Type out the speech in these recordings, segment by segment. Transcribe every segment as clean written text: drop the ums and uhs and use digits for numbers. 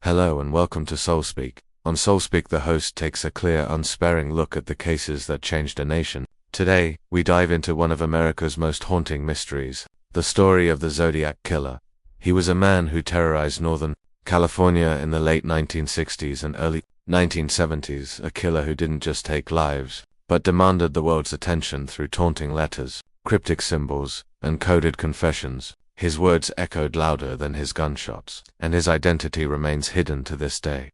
Hello and welcome to SoulSpeak. On SoulSpeak, the host takes a clear, unsparing look at the cases that changed a nation. Today, we dive into one of America's most haunting mysteries, the story of the Zodiac Killer. He was a man who terrorized Northern California in the late 1960s and early 1970s, a killer who didn't just take lives, but demanded the world's attention through taunting letters, cryptic symbols, and coded confessions. His words echoed louder than his gunshots, and his identity remains hidden to this day.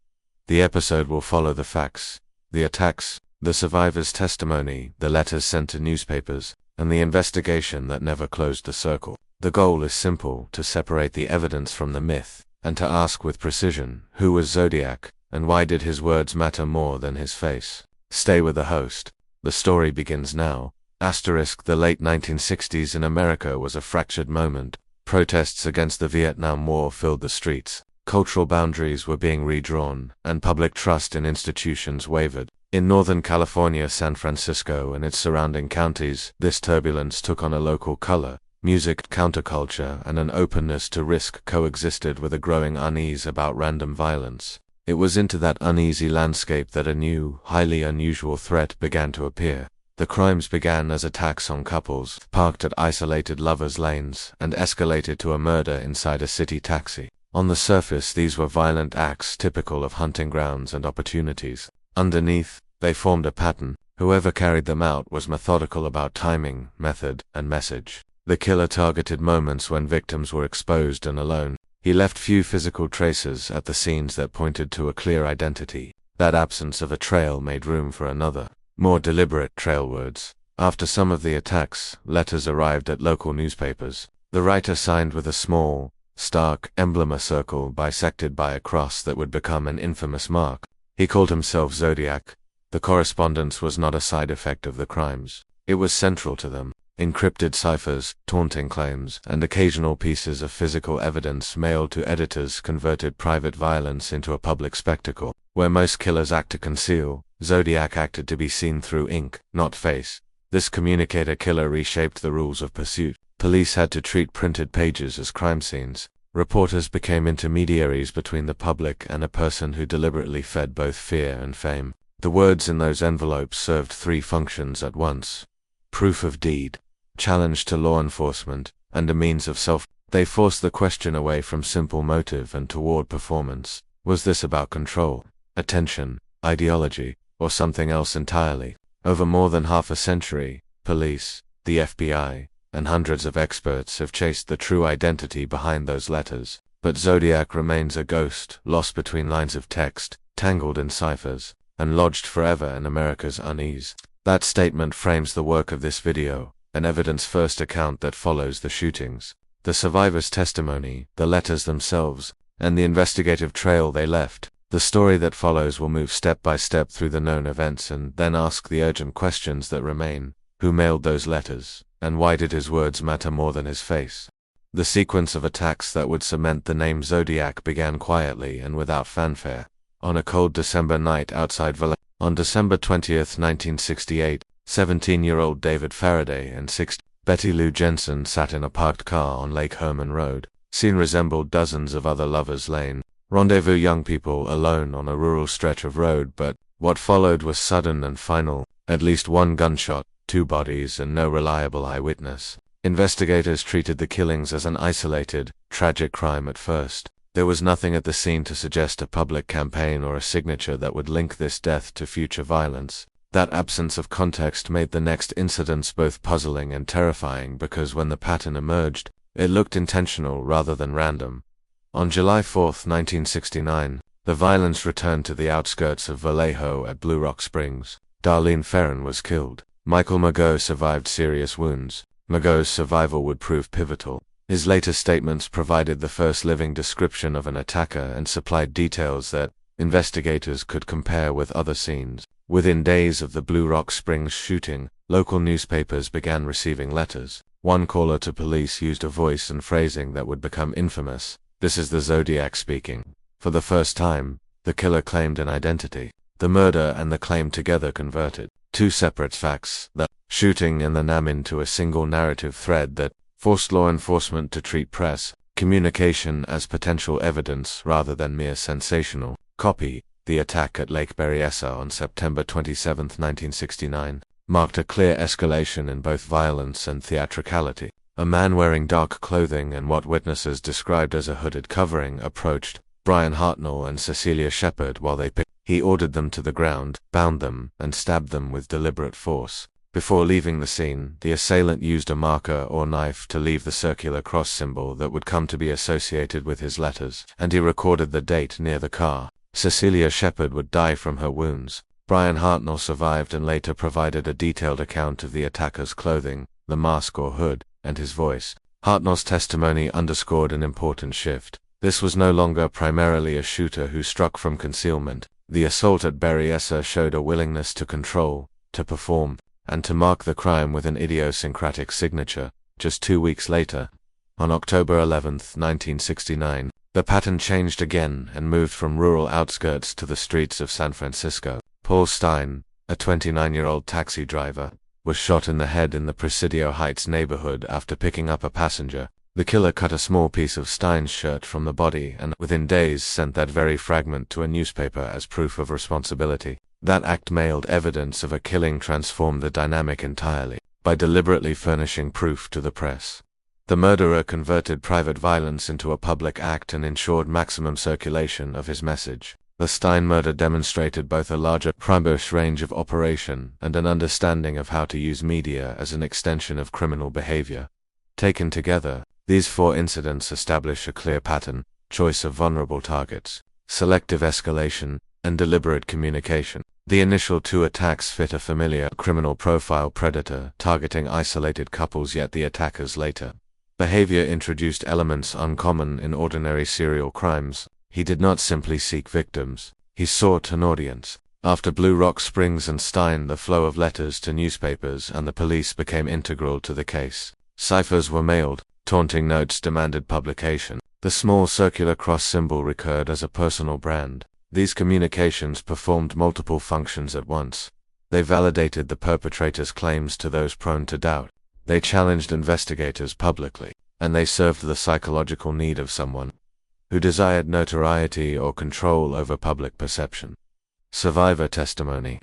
The episode will follow the facts, the attacks, the survivors' testimony, the letters sent to newspapers, and the investigation that never closed the circle. The goal is simple: to separate the evidence from the myth, and to ask with precision, who was Zodiac, and why did his words matter more than his face? Stay with the host. The story begins now. The late 1960s in America was a fractured moment. Protests against the Vietnam War filled the streets. Cultural boundaries were being redrawn, and public trust in institutions wavered. In Northern California, San Francisco, and its surrounding counties, this turbulence took on a local color. Music, counterculture, and an openness to risk coexisted with a growing unease about random violence. It was into that uneasy landscape that a new, highly unusual threat began to appear. The crimes began as attacks on couples parked at isolated lovers' lanes and escalated to a murder inside a city taxi. On the surface, these were violent acts typical of hunting grounds and opportunities. Underneath, they formed a pattern. Whoever carried them out was methodical about timing, method, and message. The killer targeted moments when victims were exposed and alone. He left few physical traces at the scenes that pointed to a clear identity. That absence of a trail made room for another, more deliberate trail words. After some of the attacks, letters arrived at local newspapers. The writer signed with a small, stark emblem, a circle bisected by a cross that would become an infamous mark. He called himself Zodiac. The correspondence was not a side effect of the crimes. It was central to them. Encrypted ciphers, taunting claims, and occasional pieces of physical evidence mailed to editors converted private violence into a public spectacle. Where most killers act to conceal, Zodiac acted to be seen through ink, not face. This communicator killer reshaped the rules of pursuit. Police had to treat printed pages as crime scenes. Reporters became intermediaries between the public and a person who deliberately fed both fear and fame. The words in those envelopes served three functions at once: proof of deed, challenge to law enforcement, and a means of self. They forced the question away from simple motive and toward performance. Was this about control, attention, ideology, or something else entirely? Over more than half a century, police, the FBI, and hundreds of experts have chased the true identity behind those letters. But Zodiac remains a ghost, lost between lines of text, tangled in ciphers, and lodged forever in America's unease. That statement frames the work of this video, an evidence-first account that follows the shootings, the survivors' testimony, the letters themselves, and the investigative trail they left. The story that follows will move step by step through the known events and then ask the urgent questions that remain. Who mailed those letters, and why did his words matter more than his face? The sequence of attacks that would cement the name Zodiac began quietly and without fanfare. On a cold December night outside Vallejo, on December 20th, 1968, 17-year-old David Faraday and 6 Betty Lou Jensen sat in a parked car on Lake Herman Road. Scene resembled dozens of other lovers' lane. Rendezvous young people alone on a rural stretch of road, but what followed was sudden and final. At least one gunshot, two bodies, and no reliable eyewitness. Investigators treated the killings as an isolated, tragic crime at first. There was nothing at the scene to suggest a public campaign or a signature that would link this death to future violence. That absence of context made the next incidents both puzzling and terrifying because when the pattern emerged, it looked intentional rather than random. On July 4, 1969, the violence returned to the outskirts of Vallejo at Blue Rock Springs. Darlene Ferrin was killed. Michael Mageau survived serious wounds. Mageau's survival would prove pivotal. His later statements provided the first living description of an attacker and supplied details that investigators could compare with other scenes. Within days of the Blue Rock Springs shooting, local newspapers began receiving letters. One caller to police used a voice and phrasing that would become infamous. "This is the Zodiac speaking." For the first time, the killer claimed an identity. The murder and the claim together converted two separate facts, the shooting and the NAM, into a single narrative thread that forced law enforcement to treat press, Communication as potential evidence rather than mere sensational copy. The attack at Lake Berryessa on September 27, 1969, marked a clear escalation in both violence and theatricality. A man wearing dark clothing and what witnesses described as a hooded covering approached Brian Hartnell and Cecilia Shepard while they picked. He ordered them to the ground, bound them, and stabbed them with deliberate force. Before leaving the scene, the assailant used a marker or knife to leave the circular cross symbol that would come to be associated with his letters, and he recorded the date near the car. Cecilia Shepard would die from her wounds. Brian Hartnell survived and later provided a detailed account of the attacker's clothing, the mask or hood, and his voice. Hartnell's testimony underscored an important shift. This was no longer primarily a shooter who struck from concealment. The assault at Berryessa showed a willingness to control, to perform, and to mark the crime with an idiosyncratic signature. Just 2 weeks later, on October 11, 1969, the pattern changed again and moved from rural outskirts to the streets of San Francisco. Paul Stein, a 29-year-old taxi driver, was shot in the head in the Presidio Heights neighborhood after picking up a passenger. The killer cut a small piece of Stein's shirt from the body and within days sent that very fragment to a newspaper as proof of responsibility. That act mailed evidence of a killing transformed the dynamic entirely, by deliberately furnishing proof to the press. The murderer converted private violence into a public act and ensured maximum circulation of his message. The Stein murder demonstrated both a larger primitive range of operation and an understanding of how to use media as an extension of criminal behavior. Taken together, these 4 incidents establish a clear pattern: choice of vulnerable targets, selective escalation, and deliberate communication. The initial 2 attacks fit a familiar criminal profile predator targeting isolated couples, yet the attacker's later behavior introduced elements uncommon in ordinary serial crimes. He did not simply seek victims, he sought an audience. After Blue Rock Springs and Stein, the flow of letters to newspapers and the police became integral to the case. Ciphers were mailed, taunting notes demanded publication. The small circular cross symbol recurred as a personal brand. These communications performed multiple functions at once. They validated the perpetrator's claims to those prone to doubt. They challenged investigators publicly, and they served the psychological need of someone who desired notoriety or control over public perception. Survivor testimony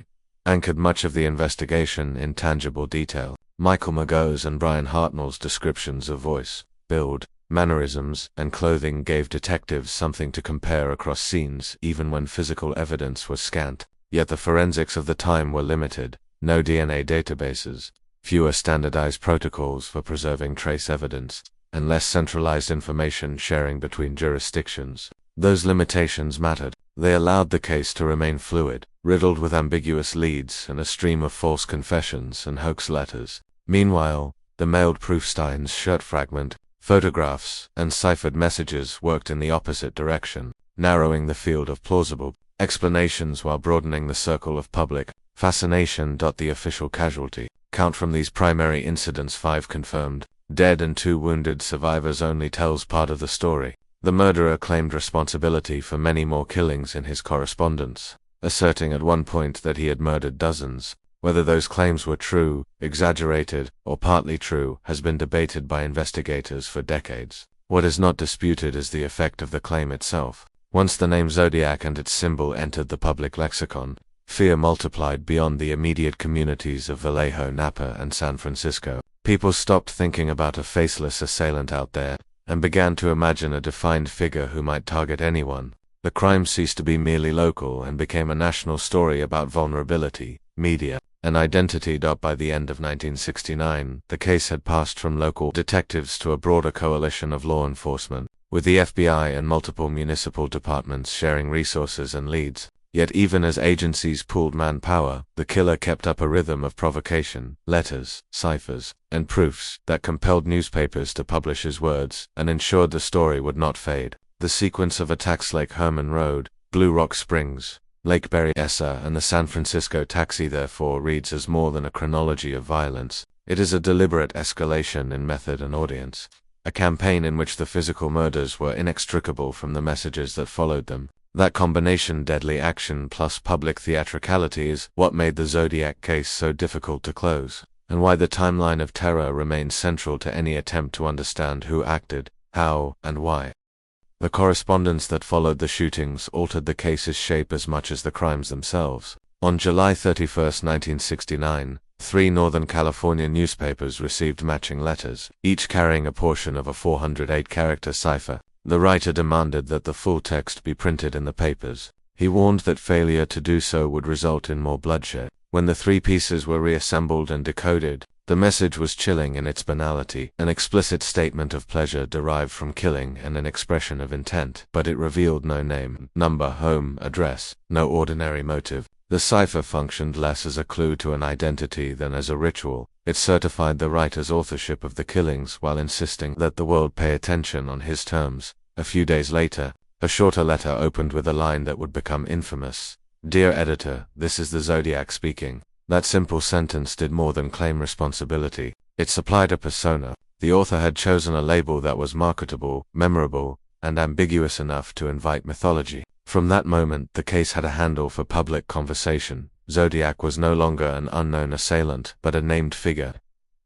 anchored much of the investigation in tangible detail. Michael Mageau's and Brian Hartnell's descriptions of voice, build, mannerisms, and clothing gave detectives something to compare across scenes even when physical evidence was scant. Yet the forensics of the time were limited: no DNA databases, fewer standardized protocols for preserving trace evidence, and less centralized information sharing between jurisdictions. Those limitations mattered. They allowed the case to remain fluid, riddled with ambiguous leads and a stream of false confessions and hoax letters. Meanwhile, the mailed proof Stein's shirt fragment, photographs, and ciphered messages worked in the opposite direction, narrowing the field of plausible explanations while broadening the circle of public fascination. The official casualty count from these primary incidents: 5 confirmed, dead and 2 wounded survivors only tells part of the story. The murderer claimed responsibility for many more killings in his correspondence, asserting at one point that he had murdered dozens. Whether those claims were true, exaggerated, or partly true has been debated by investigators for decades. What is not disputed is the effect of the claim itself. Once the name Zodiac and its symbol entered the public lexicon, fear multiplied beyond the immediate communities of Vallejo, Napa, and San Francisco. People stopped thinking about a faceless assailant out there, and began to imagine a defined figure who might target anyone. The crime ceased to be merely local and became a national story about vulnerability, media, and identity. By the end of 1969, the case had passed from local detectives to a broader coalition of law enforcement, with the FBI and multiple municipal departments sharing resources and leads. Yet even as agencies pooled manpower, the killer kept up a rhythm of provocation, letters, ciphers, and proofs that compelled newspapers to publish his words and ensured the story would not fade. The sequence of attacks: Lake Herman Road, Blue Rock Springs, Lake Berryessa, and the San Francisco taxi therefore reads as more than a chronology of violence. It is a deliberate escalation in method and audience, a campaign in which the physical murders were inextricable from the messages that followed them. That combination, deadly action plus public theatricality, is what made the Zodiac case so difficult to close, and why the timeline of terror remains central to any attempt to understand who acted, how, and why. The correspondence that followed the shootings altered the case's shape as much as the crimes themselves. On July 31, 1969, 3 Northern California newspapers received matching letters, each carrying a portion of a 408-character cipher. The writer demanded that the full text be printed in the papers. He warned that failure to do so would result in more bloodshed. When the 3 pieces were reassembled and decoded, the message was chilling in its banality, an explicit statement of pleasure derived from killing and an expression of intent, but it revealed no name, number, home, address, no ordinary motive. The cipher functioned less as a clue to an identity than as a ritual. It certified the writer's authorship of the killings while insisting that the world pay attention on his terms. A few days later, a shorter letter opened with a line that would become infamous. "Dear editor, this is the Zodiac speaking." That simple sentence did more than claim responsibility. It supplied a persona. The author had chosen a label that was marketable, memorable, and ambiguous enough to invite mythology. From that moment, the case had a handle for public conversation. Zodiac was no longer an unknown assailant, but a named figure,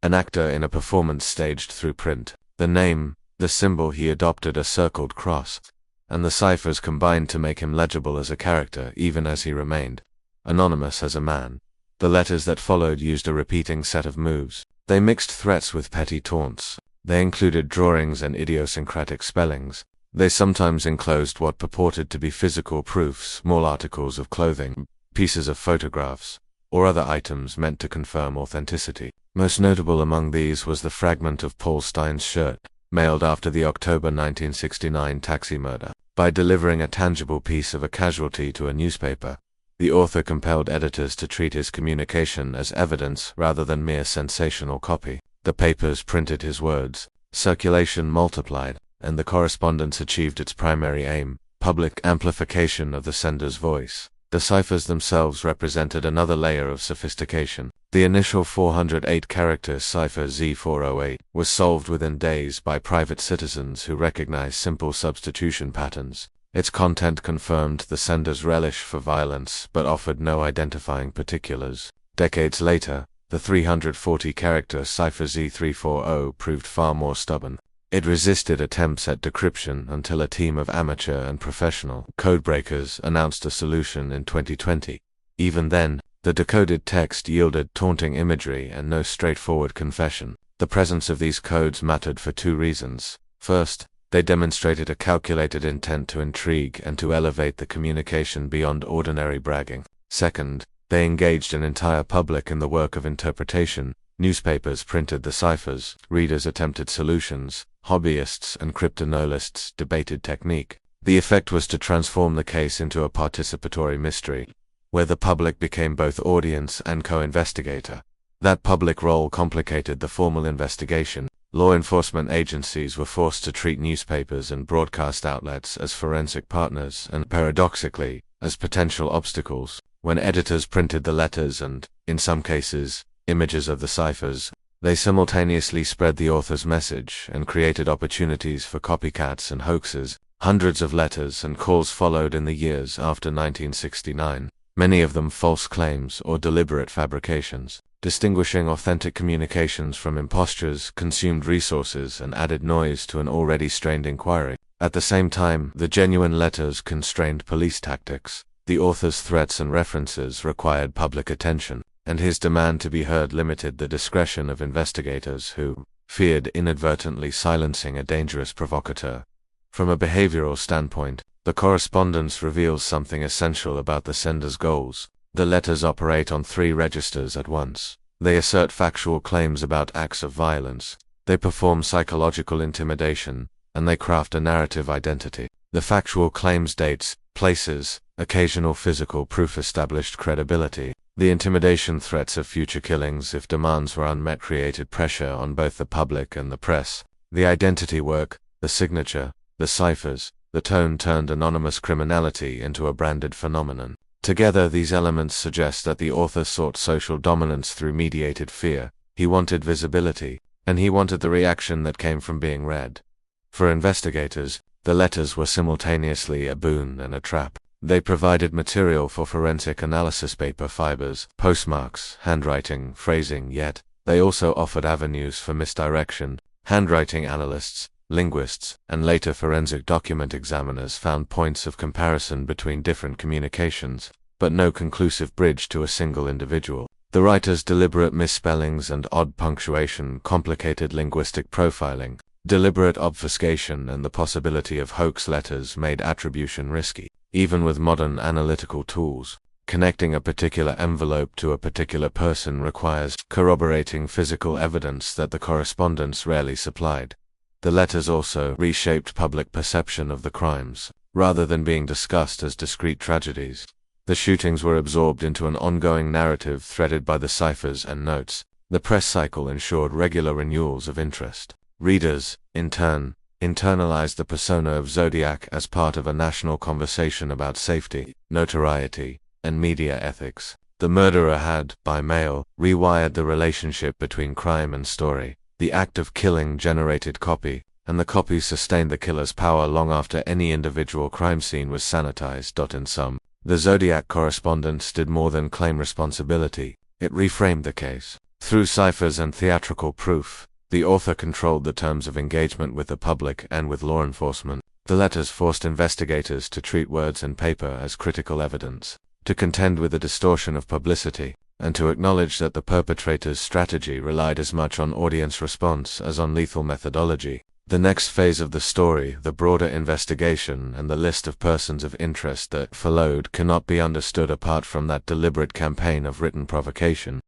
an actor in a performance staged through print. The name, the symbol he adopted, a circled cross, and the ciphers combined to make him legible as a character, even as he remained anonymous as a man. The letters that followed used a repeating set of moves. They mixed threats with petty taunts. They included drawings and idiosyncratic spellings. They sometimes enclosed what purported to be physical proofs, small articles of clothing, pieces of photographs, or other items meant to confirm authenticity. Most notable among these was the fragment of Paul Stein's shirt, mailed after the October 1969 taxi murder. By delivering a tangible piece of a casualty to a newspaper, the author compelled editors to treat his communication as evidence rather than mere sensational copy. The papers printed his words, circulation multiplied, and the correspondence achieved its primary aim, public amplification of the sender's voice. The ciphers themselves represented another layer of sophistication. The initial 408-character cipher Z408 was solved within days by private citizens who recognized simple substitution patterns. Its content confirmed the sender's relish for violence but offered no identifying particulars. Decades later, the 340-character cipher Z340 proved far more stubborn. It resisted attempts at decryption until a team of amateur and professional codebreakers announced a solution in 2020. Even then, the decoded text yielded taunting imagery and no straightforward confession. The presence of these codes mattered for 2 reasons. First, they demonstrated a calculated intent to intrigue and to elevate the communication beyond ordinary bragging. Second, they engaged an entire public in the work of interpretation. Newspapers printed the ciphers, readers attempted solutions, hobbyists and cryptanalysts debated technique. The effect was to transform the case into a participatory mystery, where the public became both audience and co-investigator. That public role complicated the formal investigation. Law enforcement agencies were forced to treat newspapers and broadcast outlets as forensic partners and, paradoxically, as potential obstacles. When editors printed the letters and, in some cases, images of the ciphers, they simultaneously spread the author's message and created opportunities for copycats and hoaxes. Hundreds of letters and calls followed in the years after 1969, many of them false claims or deliberate fabrications. Distinguishing authentic communications from impostures consumed resources and added noise to an already strained inquiry. At the same time, the genuine letters constrained police tactics. The author's threats and references required public attention, and his demand to be heard limited the discretion of investigators who feared inadvertently silencing a dangerous provocateur. From a behavioral standpoint, the correspondence reveals something essential about the sender's goals. The letters operate on 3 registers at once. They assert factual claims about acts of violence, they perform psychological intimidation, and they craft a narrative identity. The factual claims dates, places, occasional physical proof established credibility. The intimidation threats of future killings if demands were unmet created pressure on both the public and the press. The identity work, the signature, the ciphers, the tone turned anonymous criminality into a branded phenomenon. Together, these elements suggest that the author sought social dominance through mediated fear. He wanted visibility, and he wanted the reaction that came from being read. For investigators, the letters were simultaneously a boon and a trap. They provided material for forensic analysis, paper fibers, postmarks, handwriting, phrasing, yet they also offered avenues for misdirection. Handwriting analysts, linguists, and later forensic document examiners found points of comparison between different communications, but no conclusive bridge to a single individual. The writer's deliberate misspellings and odd punctuation complicated linguistic profiling. Deliberate obfuscation and the possibility of hoax letters made attribution risky. Even with modern analytical tools, connecting a particular envelope to a particular person requires corroborating physical evidence that the correspondence rarely supplied. The letters also reshaped public perception of the crimes. Rather than being discussed as discrete tragedies, the shootings were absorbed into an ongoing narrative threaded by the ciphers and notes. The press cycle ensured regular renewals of interest. Readers, in turn, internalized the persona of Zodiac as part of a national conversation about safety, notoriety, and media ethics. The murderer had, by mail, rewired the relationship between crime and story. The act of killing generated copy, and the copy sustained the killer's power long after any individual crime scene was sanitized. In sum, the Zodiac correspondence did more than claim responsibility, it reframed the case. Through ciphers and theatrical proof, the author controlled the terms of engagement with the public and with law enforcement. The letters forced investigators to treat words and paper as critical evidence, to contend with the distortion of publicity, and to acknowledge that the perpetrator's strategy relied as much on audience response as on lethal methodology. The next phase of the story, the broader investigation and the list of persons of interest that followed, cannot be understood apart from that deliberate campaign of written provocation.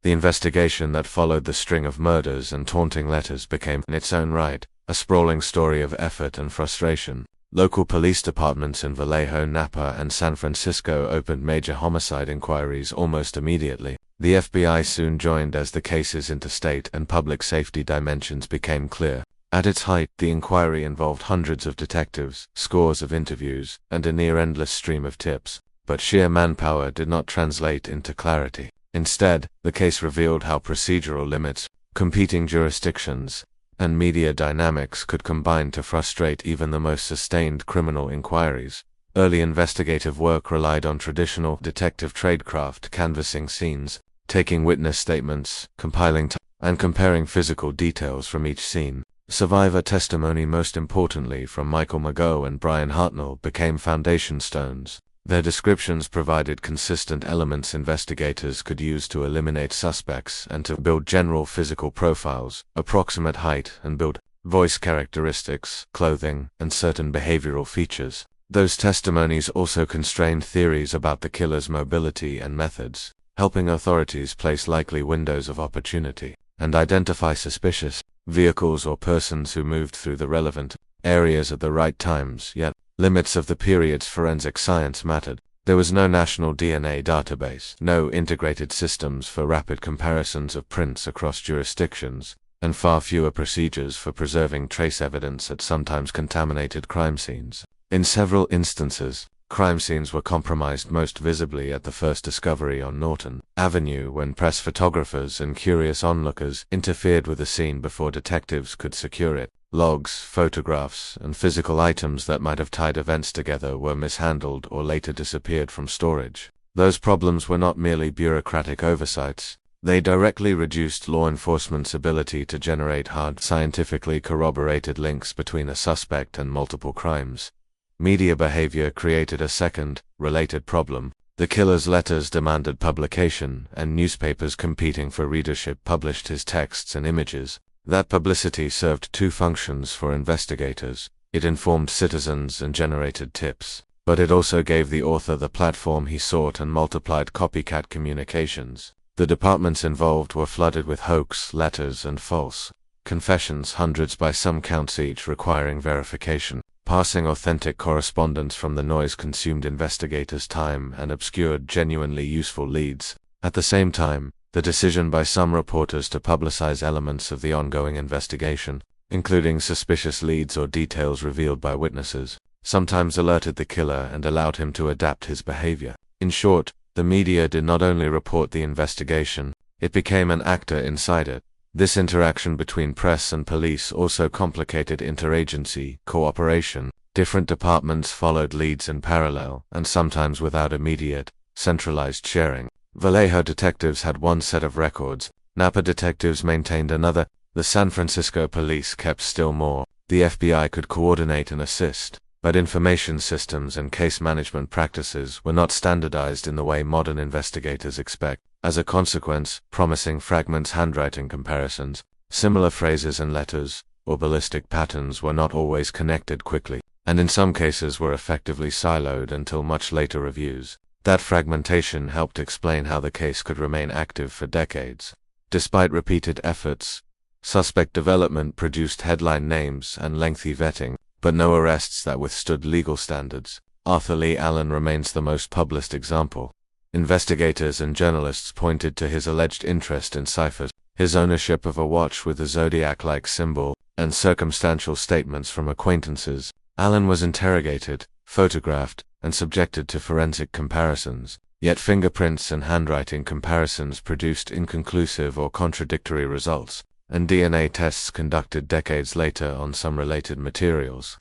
The investigation that followed the string of murders and taunting letters became, in its own right, a sprawling story of effort and frustration. Local police departments in Vallejo, Napa, and San Francisco opened major homicide inquiries almost immediately. The FBI soon joined as the case's interstate and public safety dimensions became clear. At its height, the inquiry involved hundreds of detectives, scores of interviews, and a near-endless stream of tips. But sheer manpower did not translate into clarity. Instead, the case revealed how procedural limits, competing jurisdictions, and media dynamics could combine to frustrate even the most sustained criminal inquiries. Early investigative work relied on traditional detective tradecraft, canvassing scenes, taking witness statements, compiling and comparing physical details from each scene. Survivor testimony, most importantly from Michael Mageau and Brian Hartnell, became foundation stones. Their descriptions provided consistent elements investigators could use to eliminate suspects and to build general physical profiles, approximate height and build, voice characteristics, clothing, and certain behavioral features. Those testimonies also constrained theories about the killer's mobility and methods, helping authorities place likely windows of opportunity and identify suspicious vehicles or persons who moved through the relevant areas at the right times. Yet, limits of the period's forensic science mattered. There was no national DNA database, no integrated systems for rapid comparisons of prints across jurisdictions, and far fewer procedures for preserving trace evidence at sometimes contaminated crime scenes. In several instances, crime scenes were compromised, most visibly at the first discovery on Norton Avenue, when press photographers and curious onlookers interfered with the scene before detectives could secure it. Logs, photographs, and physical items that might have tied events together were mishandled or later disappeared from storage. Those problems were not merely bureaucratic oversights. They directly reduced law enforcement's ability to generate hard, scientifically corroborated links between a suspect and multiple crimes. Media behavior created a second, related problem. The killer's letters demanded publication, and newspapers competing for readership published his texts and images. That publicity served two functions for investigators. It informed citizens and generated tips, but it also gave the author the platform he sought and multiplied copycat communications. The departments involved were flooded with hoax letters and false confessions, hundreds by some counts each, requiring verification. Parsing authentic correspondence from the noise consumed investigators' time and obscured genuinely useful leads. At the same time, the decision by some reporters to publicize elements of the ongoing investigation, including suspicious leads or details revealed by witnesses, sometimes alerted the killer and allowed him to adapt his behavior. In short, the media did not only report the investigation, it became an actor inside it. This interaction between press and police also complicated interagency cooperation. Different departments followed leads in parallel, and sometimes without immediate, centralized sharing. Vallejo detectives had one set of records, Napa detectives maintained another, the San Francisco police kept still more. the FBI could coordinate and assist, but information systems and case management practices were not standardized in the way modern investigators expect. As a consequence, promising fragments, handwriting comparisons, similar phrases and letters, or ballistic patterns were not always connected quickly, and in some cases were effectively siloed until much later reviews. That fragmentation helped explain how the case could remain active for decades. Despite repeated efforts, suspect development produced headline names and lengthy vetting, but no arrests that withstood legal standards. Arthur Lee Allen remains the most published example. Investigators and journalists pointed to his alleged interest in ciphers, his ownership of a watch with a zodiac-like symbol, and circumstantial statements from acquaintances. Allen was interrogated, photographed, and subjected to forensic comparisons, yet fingerprints and handwriting comparisons produced inconclusive or contradictory results, and DNA tests conducted decades later on some related materials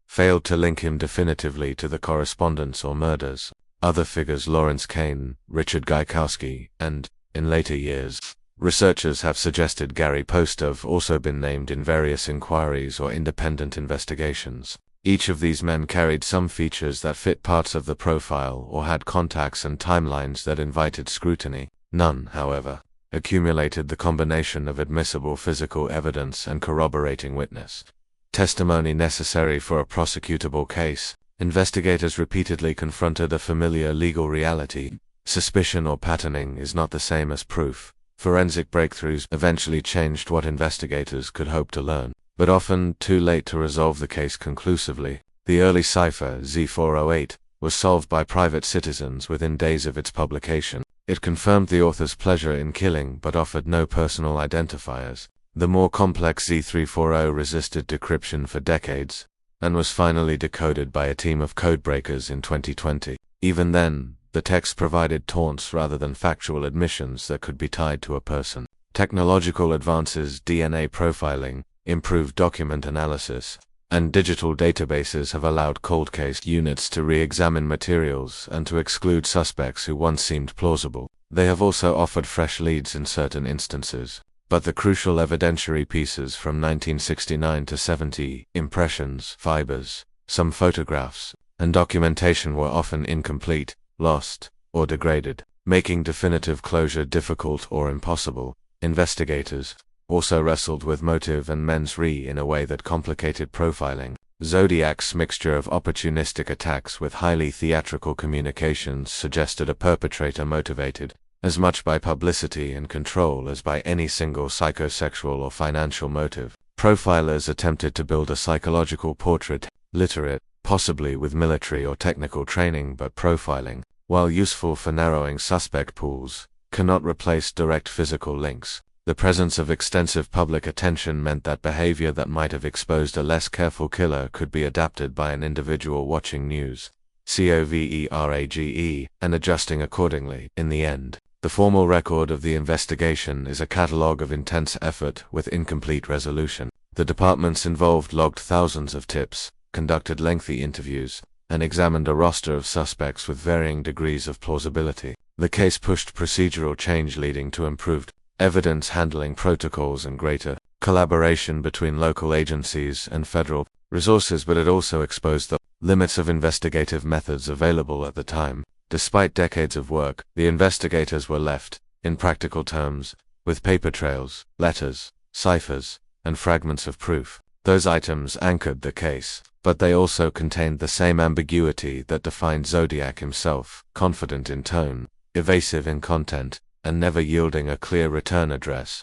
failed to link him definitively to the correspondence or murders. Other figures, Lawrence Kane, Richard Gaikowski, and, in later years, researchers have suggested Gary Post, have also been named in various inquiries or independent investigations. Each of these men carried some features that fit parts of the profile or had contacts and timelines that invited scrutiny. None, however, accumulated the combination of admissible physical evidence and corroborating witness testimony necessary for a prosecutable case. Investigators repeatedly confronted a familiar legal reality. Suspicion or patterning is not the same as proof. Forensic breakthroughs eventually changed what investigators could hope to learn, but often too late to resolve the case conclusively. The early cipher, Z408, was solved by private citizens within days of its publication. It confirmed the author's pleasure in killing but offered no personal identifiers. The more complex Z340 resisted decryption for decades, and was finally decoded by a team of codebreakers in 2020. Even then, the text provided taunts rather than factual admissions that could be tied to a person. Technological advances, DNA profiling, improved document analysis, and digital databases have allowed cold case units to re-examine materials and to exclude suspects who once seemed plausible. They have also offered fresh leads in certain instances. But the crucial evidentiary pieces from 1969 to 70, impressions, fibers, some photographs, and documentation were often incomplete, lost, or degraded, making definitive closure difficult or impossible. Investigators also wrestled with motive and mens rea in a way that complicated profiling. Zodiac's mixture of opportunistic attacks with highly theatrical communications suggested a perpetrator motivated as much by publicity and control as by any single psychosexual or financial motive. Profilers attempted to build a psychological portrait, literate, possibly with military or technical training, but profiling, while useful for narrowing suspect pools, cannot replace direct physical links. The presence of extensive public attention meant that behavior that might have exposed a less careful killer could be adapted by an individual watching news, coverage, and adjusting accordingly. In the end, the formal record of the investigation is a catalogue of intense effort with incomplete resolution. The departments involved logged thousands of tips, conducted lengthy interviews, and examined a roster of suspects with varying degrees of plausibility. The case pushed procedural change, leading to improved evidence handling protocols and greater collaboration between local agencies and federal resources, but it also exposed the limits of investigative methods available at the time. Despite decades of work, the investigators were left, in practical terms, with paper trails, letters, ciphers, and fragments of proof. Those items anchored the case, but they also contained the same ambiguity that defined Zodiac himself: confident in tone, evasive in content, and never yielding a clear return address.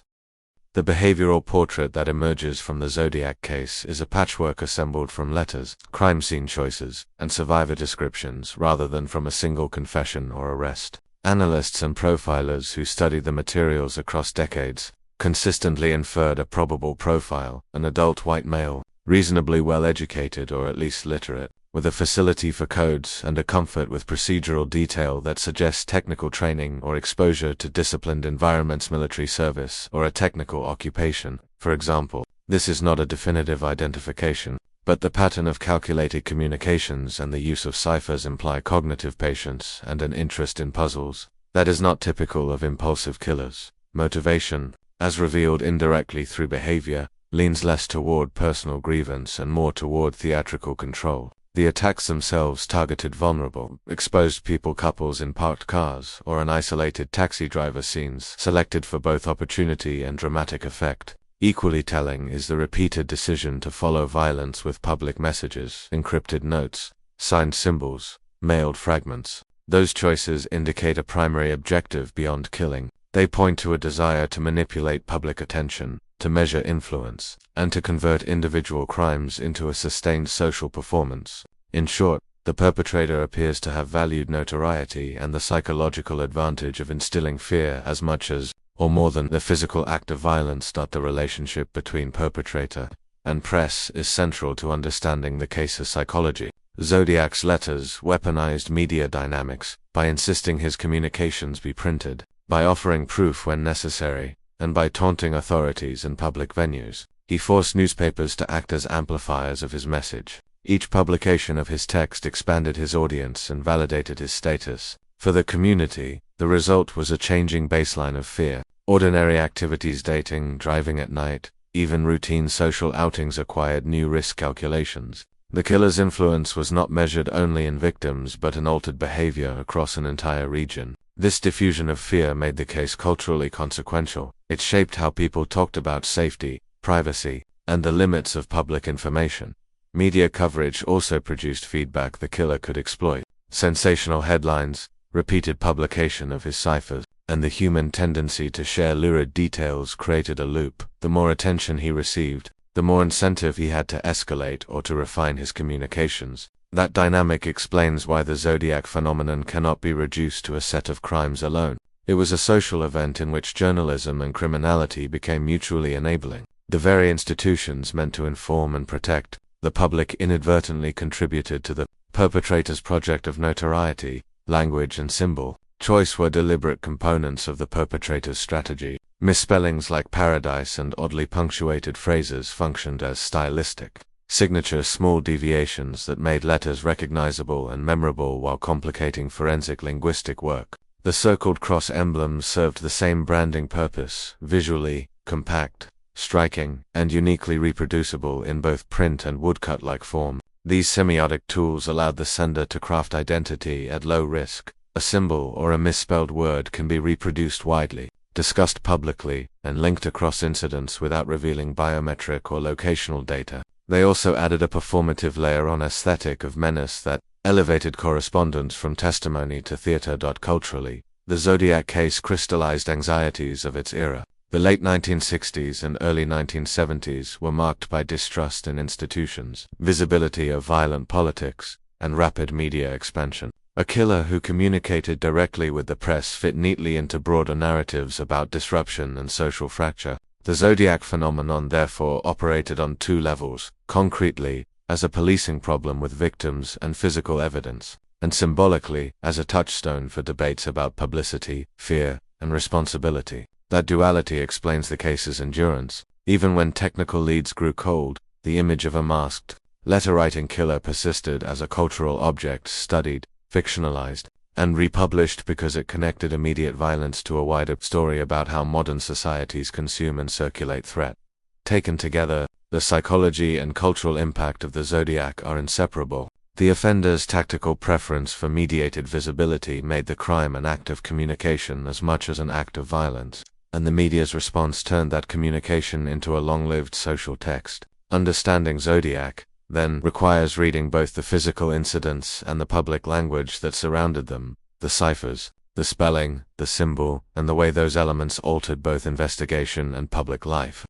The behavioral portrait that emerges from the Zodiac case is a patchwork assembled from letters, crime scene choices, and survivor descriptions rather than from a single confession or arrest. Analysts and profilers who studied the materials across decades consistently inferred a probable profile: an adult white male, reasonably well educated or at least literate, with a facility for codes and a comfort with procedural detail that suggests technical training or exposure to disciplined environments, military service, or a technical occupation, for example. This is not a definitive identification, but the pattern of calculated communications and the use of ciphers imply cognitive patience and an interest in puzzles that is not typical of impulsive killers. Motivation, as revealed indirectly through behavior, leans less toward personal grievance and more toward theatrical control. The attacks themselves targeted vulnerable, exposed people, couples in parked cars, or an isolated taxi driver scenes selected for both opportunity and dramatic effect. Equally telling is the repeated decision to follow violence with public messages, encrypted notes, signed symbols, mailed fragments. Those choices indicate a primary objective beyond killing. They point to a desire to manipulate public attention, to measure influence, and to convert individual crimes into a sustained social performance. In short, the perpetrator appears to have valued notoriety and the psychological advantage of instilling fear as much as, or more than, the physical act of violence. The relationship between perpetrator and press is central to understanding the case's psychology. Zodiac's letters weaponized media dynamics by insisting his communications be printed, by offering proof when necessary, and by taunting authorities in public venues. He forced newspapers to act as amplifiers of his message. Each publication of his text expanded his audience and validated his status. For the community, the result was a changing baseline of fear. Ordinary activities, dating, driving at night, even routine social outings acquired new risk calculations. The killer's influence was not measured only in victims but in altered behavior across an entire region. This diffusion of fear made the case culturally consequential. It shaped how people talked about safety, privacy, and the limits of public information. Media coverage also produced feedback the killer could exploit. Sensational headlines, repeated publication of his ciphers, and the human tendency to share lurid details created a loop. The more attention he received, the more incentive he had to escalate or to refine his communications. That dynamic explains why the Zodiac phenomenon cannot be reduced to a set of crimes alone. It was a social event in which journalism and criminality became mutually enabling. The very institutions meant to inform and protect the public inadvertently contributed to the perpetrator's project of notoriety. Language and symbol choice were deliberate components of the perpetrator's strategy. Misspellings like paradise and oddly punctuated phrases functioned as stylistic signatures, small deviations that made letters recognizable and memorable while complicating forensic linguistic work. The circled cross emblems served the same branding purpose, visually compact, striking, and uniquely reproducible in both print and woodcut-like form. These semiotic tools allowed the sender to craft identity at low risk. A symbol or a misspelled word can be reproduced widely, discussed publicly, and linked across incidents without revealing biometric or locational data. They also added a performative layer on aesthetic of menace that elevated correspondence from testimony to theater. Culturally, the Zodiac case crystallized anxieties of its era. The late 1960s and early 1970s were marked by distrust in institutions, visibility of violent politics, and rapid media expansion. A killer who communicated directly with the press fit neatly into broader narratives about disruption and social fracture. The Zodiac phenomenon therefore operated on two levels: concretely, as a policing problem with victims and physical evidence, and symbolically, as a touchstone for debates about publicity, fear, and responsibility. That duality explains the case's endurance. Even when technical leads grew cold, the image of a masked, letter-writing killer persisted as a cultural object studied, fictionalized, and republished because it connected immediate violence to a wider story about how modern societies consume and circulate threat. Taken together, the psychology and cultural impact of the Zodiac are inseparable. The offender's tactical preference for mediated visibility made the crime an act of communication as much as an act of violence, and the media's response turned that communication into a long-lived social text. Understanding Zodiac, then, requires reading both the physical incidents and the public language that surrounded them, the ciphers, the spelling, the symbol, and the way those elements altered both investigation and public life.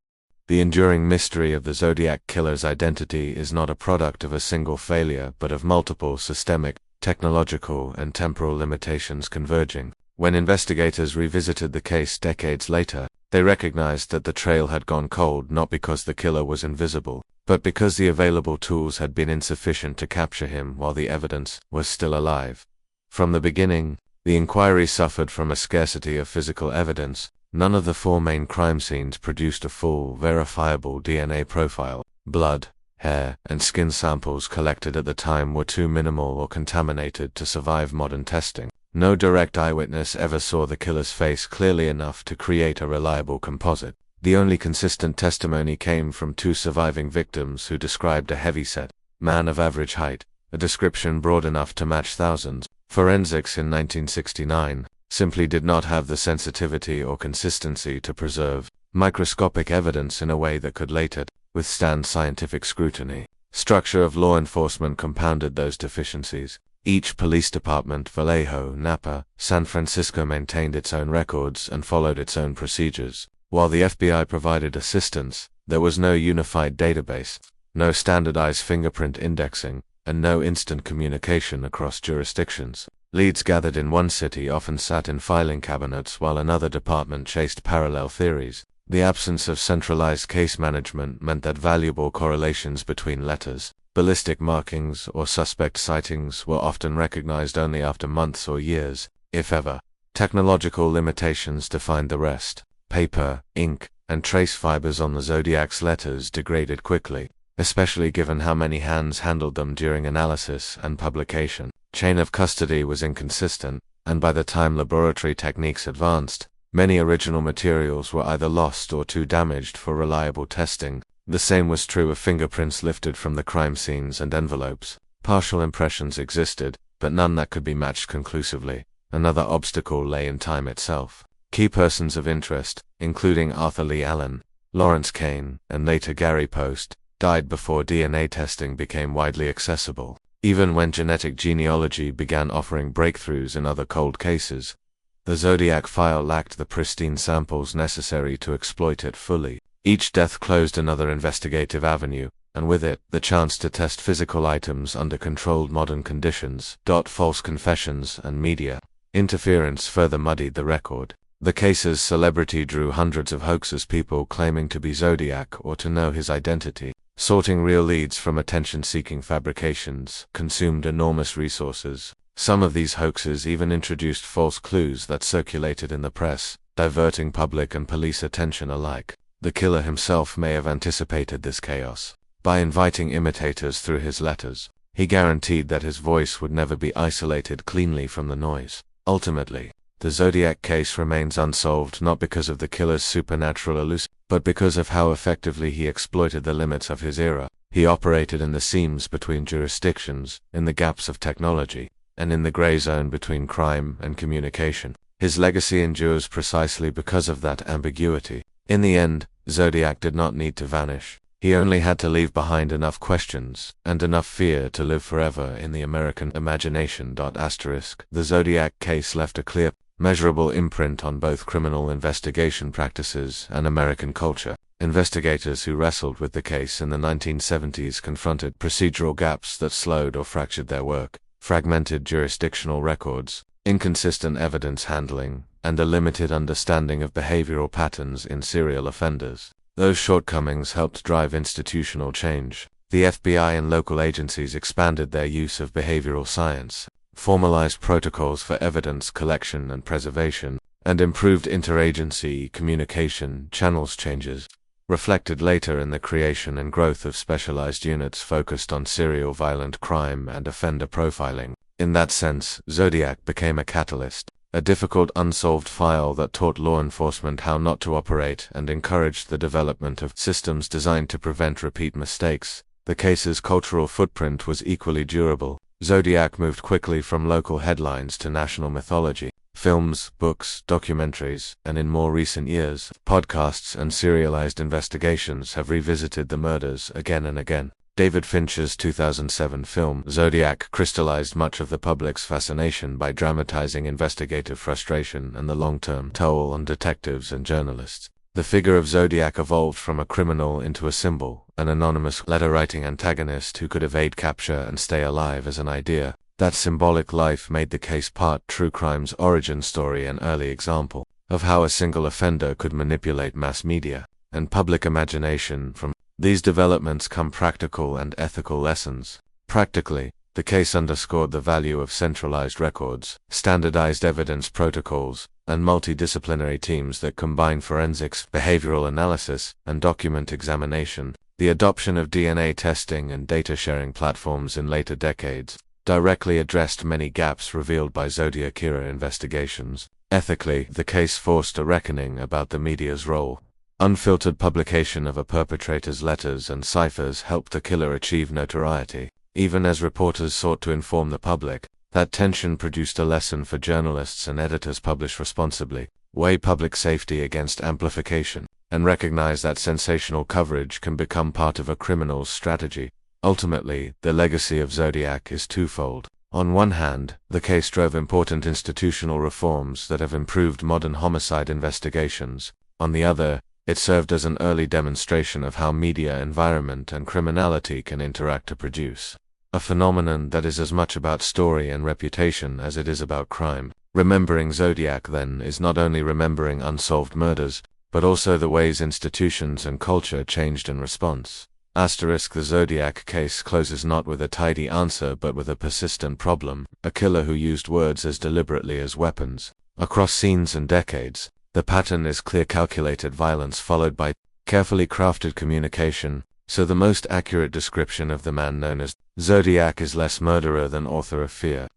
The enduring mystery of the Zodiac killer's identity is not a product of a single failure but of multiple systemic, technological, and temporal limitations converging. When investigators revisited the case decades later, they recognized that the trail had gone cold not because the killer was invisible, but because the available tools had been insufficient to capture him while the evidence was still alive. From the beginning, the inquiry suffered from a scarcity of physical evidence. None of the four main crime scenes produced a full, verifiable DNA profile. Blood, hair, and skin samples collected at the time were too minimal or contaminated to survive modern testing. No direct eyewitness ever saw the killer's face clearly enough to create a reliable composite. The only consistent testimony came from two surviving victims who described a heavyset man of average height, a description broad enough to match thousands. Forensics in 1969 simply did not have the sensitivity or consistency to preserve microscopic evidence in a way that could later withstand scientific scrutiny. Structure of law enforcement compounded those deficiencies. Each police department, Vallejo, Napa, San Francisco, maintained its own records and followed its own procedures. While the FBI provided assistance, there was no unified database, no standardized fingerprint indexing, and no instant communication across jurisdictions. Leads gathered in one city often sat in filing cabinets while another department chased parallel theories. The absence of centralized case management meant that valuable correlations between letters, ballistic markings, or suspect sightings were often recognized only after months or years, if ever. Technological limitations defined the rest. Paper, ink, and trace fibers on the Zodiac's letters degraded quickly, especially given how many hands handled them during analysis and publication. Chain of custody was inconsistent, and by the time laboratory techniques advanced, many original materials were either lost or too damaged for reliable testing. The same was true of fingerprints lifted from the crime scenes and envelopes. Partial impressions existed, but none that could be matched conclusively. Another obstacle lay in time itself. Key persons of interest, including Arthur Lee Allen, Lawrence Kane, and later Gary Post, died before DNA testing became widely accessible. Even when genetic genealogy began offering breakthroughs in other cold cases, the Zodiac file lacked the pristine samples necessary to exploit it fully. Each death closed another investigative avenue, and with it, the chance to test physical items under controlled modern conditions. False confessions and media interference further muddied the record. The case's celebrity drew hundreds of hoaxes, people claiming to be Zodiac or to know his identity. Sorting real leads from attention-seeking fabrications consumed enormous resources. Some of these hoaxes even introduced false clues that circulated in the press, diverting public and police attention alike. The killer himself may have anticipated this chaos. By inviting imitators through his letters, he guaranteed that his voice would never be isolated cleanly from the noise. Ultimately, the Zodiac case remains unsolved not because of the killer's supernatural elusiveness, but because of how effectively he exploited the limits of his era. He operated in the seams between jurisdictions, in the gaps of technology, and in the gray zone between crime and communication. His legacy endures precisely because of that ambiguity. In the end, Zodiac did not need to vanish. He only had to leave behind enough questions and enough fear to live forever in the American imagination. The Zodiac case left a clear, measurable imprint on both criminal investigation practices and American culture. Investigators who wrestled with the case in the 1970s confronted procedural gaps that slowed or fractured their work, fragmented jurisdictional records, inconsistent evidence handling, and a limited understanding of behavioral patterns in serial offenders. Those shortcomings helped drive institutional change. The FBI and local agencies expanded their use of behavioral science, formalized protocols for evidence collection and preservation, and improved interagency communication channels. Changes reflected later in the creation and growth of specialized units focused on serial violent crime and offender profiling. In that sense, Zodiac became a catalyst, a difficult unsolved file that taught law enforcement how not to operate and encouraged the development of systems designed to prevent repeat mistakes. The case's cultural footprint was equally durable. Zodiac moved quickly from local headlines to national mythology. Films, books, documentaries, and in more recent years, podcasts and serialized investigations have revisited the murders again and again. David Fincher's 2007 film Zodiac crystallized much of the public's fascination by dramatizing investigative frustration and the long-term toll on detectives and journalists. The figure of Zodiac evolved from a criminal into a symbol, an anonymous letter-writing antagonist who could evade capture and stay alive as an idea. That symbolic life made the case part true crime's origin story, an early example of how a single offender could manipulate mass media and public imagination. From these developments come practical and ethical lessons. Practically, the case underscored the value of centralized records, standardized evidence protocols, and multidisciplinary teams that combine forensics, behavioral analysis, and document examination. The adoption of DNA testing and data sharing platforms in later decades directly addressed many gaps revealed by Zodiac Killer investigations. Ethically, the case forced a reckoning about the media's role. Unfiltered publication of a perpetrator's letters and ciphers helped the killer achieve notoriety. Even as reporters sought to inform the public, that tension produced a lesson for journalists and editors: publish responsibly, weigh public safety against amplification, and recognize that sensational coverage can become part of a criminal's strategy. Ultimately, the legacy of Zodiac is twofold. On one hand, the case drove important institutional reforms that have improved modern homicide investigations. On the other, it served as an early demonstration of how media, environment, and criminality can interact to produce a phenomenon that is as much about story and reputation as it is about crime. Remembering Zodiac, then, is not only remembering unsolved murders, but also the ways institutions and culture changed in response. Asterisk: the Zodiac case closes not with a tidy answer but with a persistent problem, a killer who used words as deliberately as weapons. Across scenes and decades, the pattern is clear: calculated violence followed by carefully crafted communication. So the most accurate description of the man known as Zodiac is less murderer than author of fear.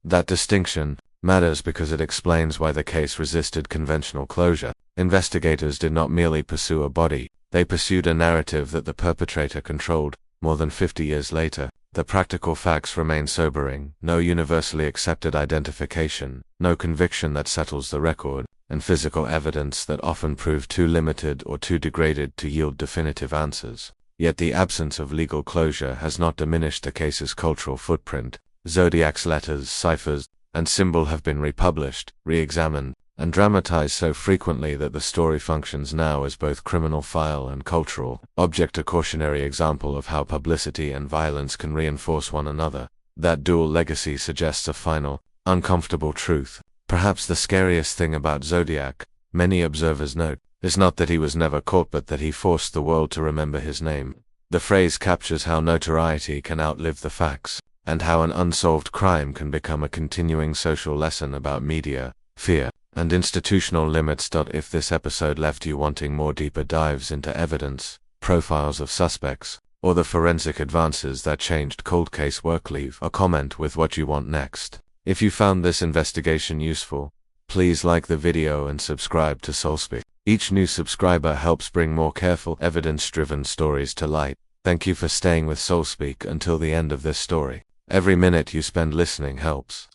That distinction matters because it explains why the case resisted conventional closure. Investigators did not merely pursue a body, they pursued a narrative that the perpetrator controlled. More than 50 years later, the practical facts remain sobering: no universally accepted identification, no conviction that settles the record, and physical evidence that often proved too limited or too degraded to yield definitive answers. Yet the absence of legal closure has not diminished the case's cultural footprint. Zodiac's letters, ciphers, and symbol have been republished, re-examined, and dramatized so frequently that the story functions now as both criminal file and cultural object, a cautionary example of how publicity and violence can reinforce one another. That dual legacy suggests a final, uncomfortable truth. Perhaps the scariest thing about Zodiac, many observers note, is not that he was never caught but that he forced the world to remember his name. The phrase captures how notoriety can outlive the facts, and how an unsolved crime can become a continuing social lesson about media, fear, and institutional limits. If this episode left you wanting more deeper dives into evidence, profiles of suspects, or the forensic advances that changed cold case work, leave a comment with what you want next. If you found this investigation useful, please like the video and subscribe to SoulSpeak. Each new subscriber helps bring more careful, evidence-driven stories to light. Thank you for staying with SoulSpeak until the end of this story. Every minute you spend listening helps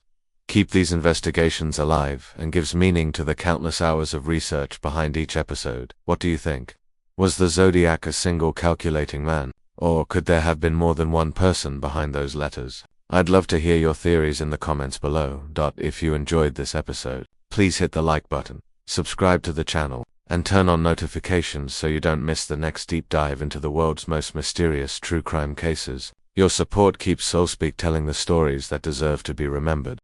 keep these investigations alive and gives meaning to the countless hours of research behind each episode. What do you think? Was the Zodiac a single calculating man, or could there have been more than one person behind those letters? I'd love to hear your theories in the comments below. If you enjoyed this episode, please hit the like button, subscribe to the channel, and turn on notifications so you don't miss the next deep dive into the world's most mysterious true crime cases. Your support keeps SoulSpeak telling the stories that deserve to be remembered.